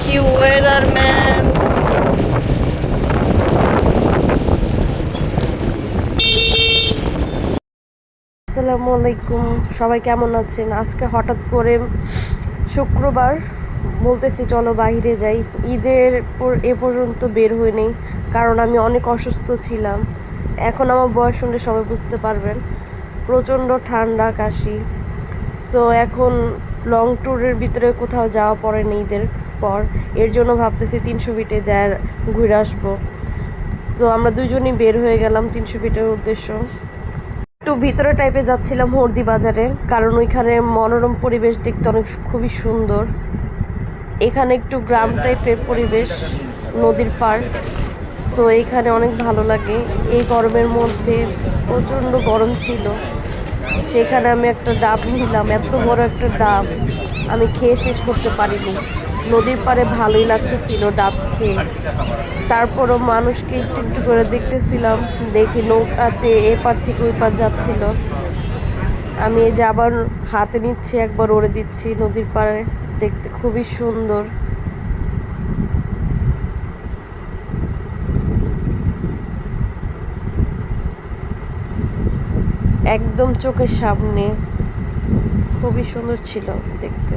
কি weather man. আসসালামু আলাইকুম, সবাই কেমন আছেন? আজকে হঠাৎ করে শুক্রবার বলতেছি চলো বাইরে যাই। ঈদের পর এ পর্যন্ত বের হইনি, কারণ আমি অনেক অসুস্থ ছিলাম। এখন আমার বয়স শুনলে সবাই বুঝতে পারবেন, প্রচণ্ড ঠান্ডা কাশি। সো এখন লং ট্যুরের ভিতরে কোথাও যাওয়া পড়েনি ঈদের পর। এর জন্য ভাবতেছি 300 ফিটে যায় ঘুরে আসবো। সো আমরা দুজনই বের হয়ে গেলাম 300 ফিটের উদ্দেশ্য। একটু ভিতরে টাইপে যাচ্ছিলাম হর্দি বাজারে, কারণ ওইখানে মনোরম পরিবেশ দেখতে অনেক খুবই সুন্দর। এখানে একটু গ্রাম টাইপের পরিবেশ, নদীর পাড়। সো এইখানে অনেক ভালো লাগে। এই গরমের মধ্যে প্রচণ্ড গরম ছিল, সেখানে আমি একটা ডাব নিলাম। এত বড় একটা ডাব আমি খেয়ে শেষ করতে পারিনি। নদীর পাড়ে ভালোই লাগতেছিল ডাব খেয়ে। তারপরও মানুষকে একটু একটু করে দেখতেছিলাম, দেখি নৌকাতে এপার থেকে ওই পার যাচ্ছিল। আমি এই যে আবার হাতে নিচ্ছি, একবার ওড়ে দিচ্ছি নদীর পাড়ে, দেখতে খুবই সুন্দর। একদম চোখের সামনে, খুবই সুন্দর ছিল দেখতে।